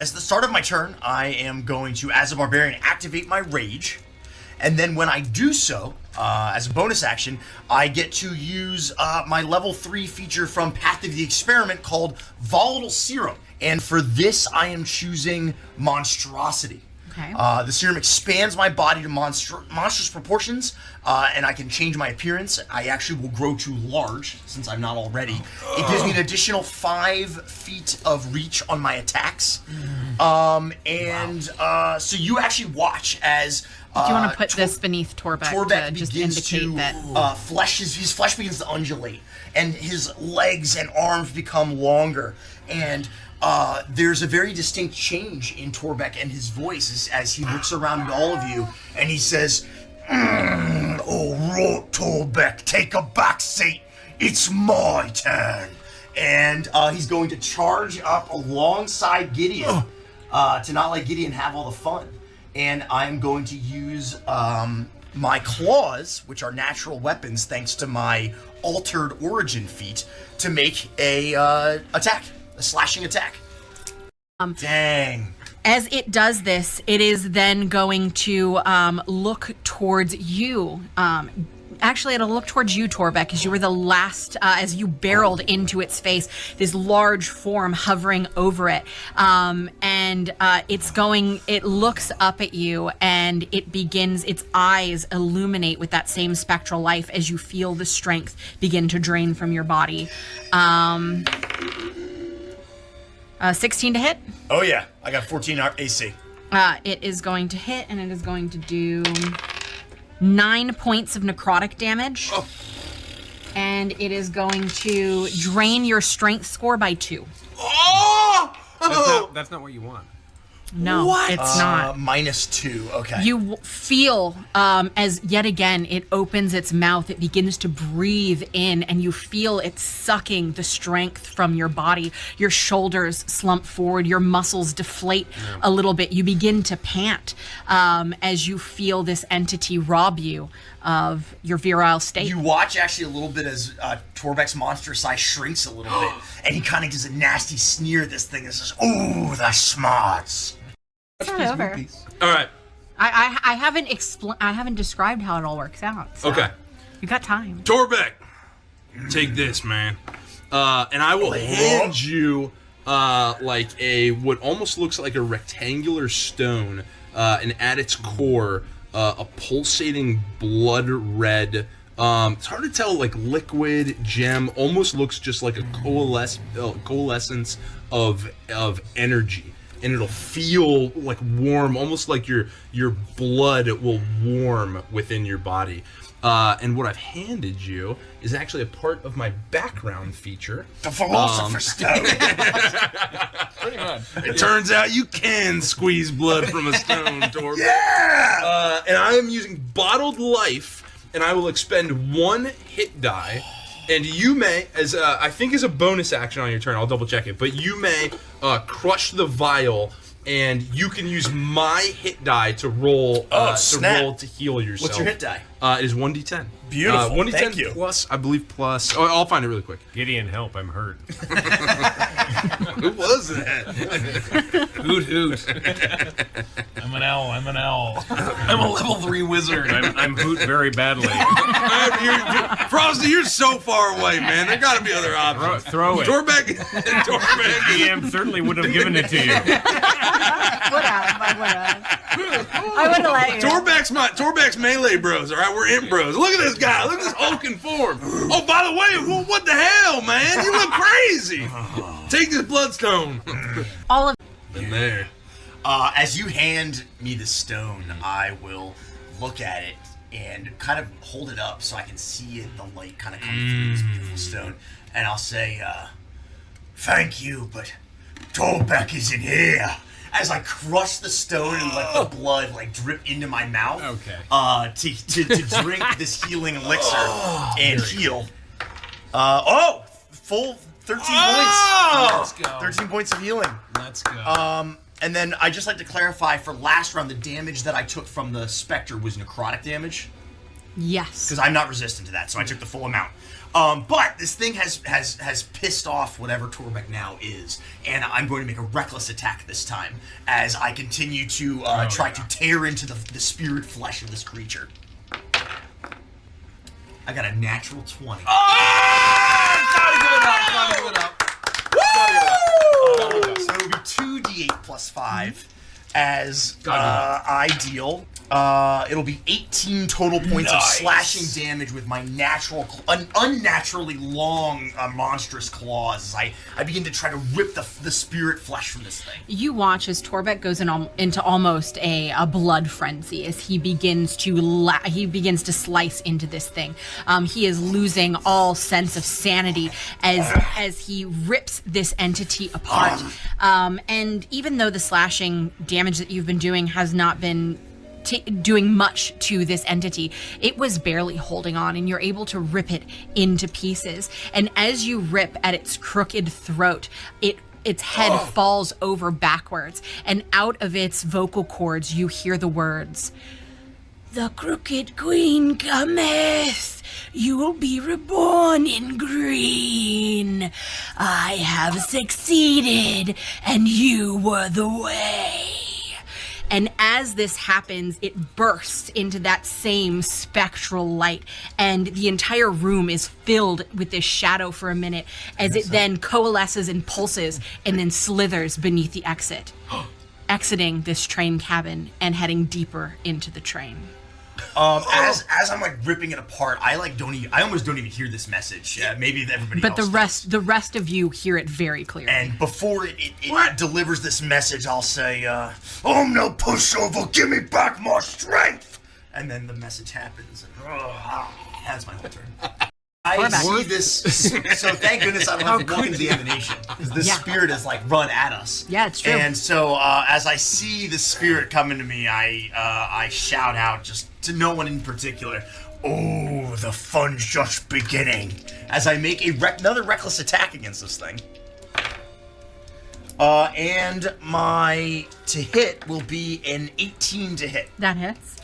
As the start of my turn, I am going to, as a barbarian, activate my rage. And then when I do so, as a bonus action, I get to use my level 3 feature from Path of the Experiment called Volatile Serum. And for this, I am choosing Monstrosity. Okay. The serum expands my body to monstrous proportions, and I can change my appearance. I actually will grow to large, since I'm not already. It gives me an additional 5 feet of reach on my attacks. So you actually watch as... Do you want to put this beneath Torbeck to just indicate that... his flesh begins to undulate, and his legs and arms become longer, and... there's a very distinct change in Torbeck and his voice as he looks around at all of you, and he says, "Oh, Torbeck, take a back seat. It's my turn." And he's going to charge up alongside Gideon to not let Gideon have all the fun. And I'm going to use my claws, which are natural weapons thanks to my altered origin feat, to make a slashing attack. Dang. As it does this, it is then going to look towards you. Actually, it'll look towards you, Torbeck, as you were the last, as you barreled into its face, this large form hovering over it. It looks up at you, and it begins, its eyes illuminate with that same spectral life as you feel the strength begin to drain from your body. 16 to hit? Oh yeah, I got 14 AC. It is going to hit, and it is going to do 9 points of necrotic damage. Oh. And it is going to drain your strength score by 2. Oh! That's not what you want. No, what? It's not. -2, okay. You feel, as yet again, it opens its mouth, it begins to breathe in, and you feel it sucking the strength from your body. Your shoulders slump forward, your muscles deflate a little bit. You begin to pant as you feel this entity rob you of your virile state. You watch actually a little bit as Torbeck's monster size shrinks a little bit, and he kind of gives a nasty sneer at this thing and says, "Ooh, the smarts." It's not over. All right. I haven't described how it all works out. So Okay. You got time. Torbeck, take this, man. And I will hand you what almost looks like a rectangular stone, and at its core, a pulsating blood red. It's hard to tell, like liquid gem. Almost looks just like a coalescence of energy. And it'll feel like warm, almost like your blood will warm within your body. And what I've handed you is actually a part of my background feature. The Philosopher's Stone. Pretty much. It turns out you can squeeze blood from a stone, Torbeck. Yeah! And I am using Bottled Life, and I will expend 1 hit die. And you may, as I think is a bonus action on your turn, I'll double check it, but you may crush the vial, and you can use my hit die to roll to heal yourself. What's your hit die? It is 1d10. Beautiful. 1d10 Thank you. plus, I believe plus. Oh, I'll find it really quick. Gideon, help! I'm hurt. Who was that? Hoot hoot! I'm an owl. I'm a level 3 wizard. I'm hoot very badly. Frosty, you're so far away, man. There got to be other options. Throw it. Torbeck. DM certainly would have given it to you. I would have let you. Torbeck's melee bros. All right, we're imp bros. Look at this guy. Look at this hulking form. Oh, by the way, what the hell, man? You look crazy. Take this bloodstone. All of In there. As you hand me the stone, I will look at it and kind of hold it up so I can see it, the light kind of come through this beautiful stone. And I'll say, "Thank you, but Torbeck isn't here." As I crush the stone and let the blood drip into my mouth, to drink this healing elixir and heal. Full 13 points. Let's go. 13 points of healing. Let's go. And then I just like to clarify for last round, the damage that I took from the Spectre was necrotic damage. Yes. Because I'm not resistant to that, so I took the full amount. But this thing has pissed off whatever Torbeck now is, and I'm going to make a reckless attack this time as I continue to try to tear into the spirit flesh of this creature. I got a natural 20. Gotta give it up. So it'll be 2d8 plus 5 as I deal. It'll be 18 total points of slashing damage with my unnaturally long, monstrous claws as I begin to try to rip the spirit flesh from this thing. You watch as Torbeck goes into almost a blood frenzy as he begins to slice into this thing. He is losing all sense of sanity as he rips this entity apart. And even though the slashing damage that you've been doing has not been doing much to this entity, it was barely holding on, and you're able to rip it into pieces. And as you rip at its crooked throat, its head falls over backwards, and out of its vocal cords you hear the words, "The crooked queen cometh. You will be reborn in green. I have succeeded, and you were the way." And as this happens, it bursts into that same spectral light, and the entire room is filled with this shadow for a minute as it then coalesces and pulses and then slithers beneath the exit, exiting this train cabin and heading deeper into the train. As I'm like ripping it apart, I almost don't even hear this message. Maybe everybody But else the rest of you hear it very clearly. And before it delivers this message, I'll say, "Oh no, pushover, give me back my strength!" And then the message happens, and that's my whole turn. I see this, so thank goodness I don't have to walk into the emanation, because this spirit has like run at us. Yeah, it's true. And so as I see the spirit coming to me, I shout out, just to no one in particular, "Oh, the fun's just beginning," as I make another reckless attack against this thing. And my to hit will be an 18 to hit. That hits.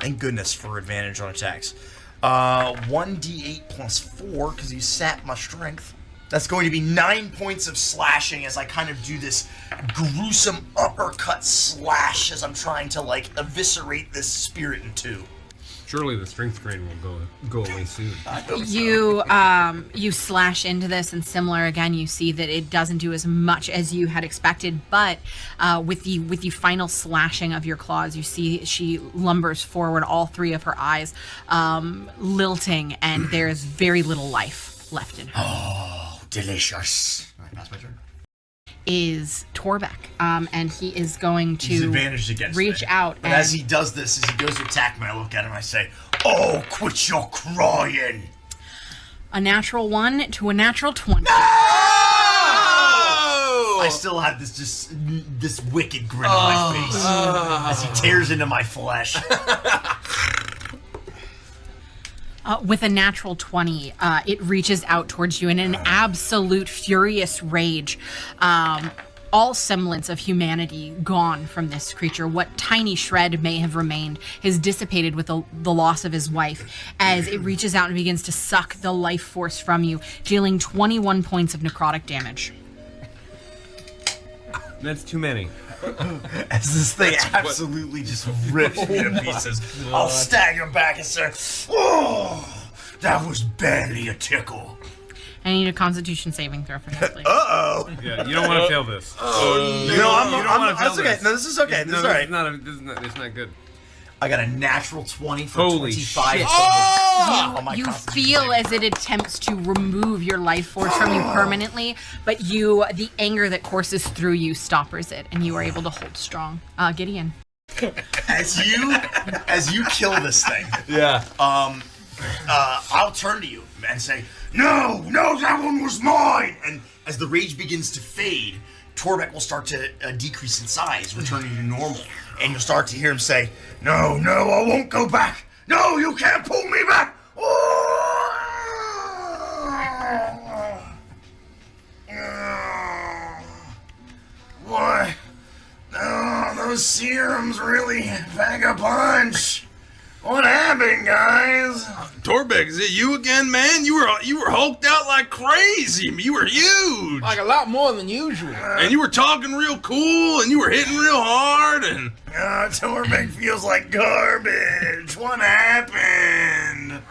Thank goodness for advantage on attacks. 1d8 plus 4, because you sap my strength. That's going to be 9 points of slashing as I kind of do this gruesome uppercut slash as I'm trying to, like, eviscerate this spirit in two. Surely the strength drain will go away soon. You slash into this, and similar again, you see that it doesn't do as much as you had expected. But with the final slashing of your claws, you see she lumbers forward, all three of her eyes lilting, and there is very little life left in her. Oh, delicious! All right, that's my turn. Is Torbeck, and he is going to He's advantaged against reach me. out. But as he does this, as he goes to attack me, I look at him and I say, "Oh, quit your crying!" A natural 1 to a natural 20. No! I still have this wicked grin on my face as he tears into my flesh. With a natural 20, it reaches out towards you in an absolute furious rage. All semblance of humanity gone from this creature. What tiny shred may have remained has dissipated with the loss of his wife as it reaches out and begins to suck the life force from you, dealing 21 points of necrotic damage. That's too many. As this thing absolutely just rips me to pieces, I'll stagger back and say, "Oh, that was barely a tickle." I need a Constitution saving throw for that, please. Uh-oh. Yeah, you don't want to fail this. You know, I'm That's okay. No, this is okay. This is all right. It's not good. I got a natural 20 for Holy 25. shit. On my You Constitution feel saving. as it attempts to remove your life force from you permanently, but the anger that courses through you stoppers it, and you are able to hold strong. Gideon. As you kill this thing, Yeah. I'll turn to you and say, No, that one was mine! And as the rage begins to fade, Torbeck will start to decrease in size, returning to normal. And you'll start to hear him say, No, I won't go back! No, you can't pull me back! Boy, those serums really pack a punch. What happened, guys? Torbeck, is it you again, man? You were hulked out like crazy. You were huge. Like a lot more than usual. And you were talking real cool, and you were hitting real hard, and... Torbeck feels like garbage. What happened?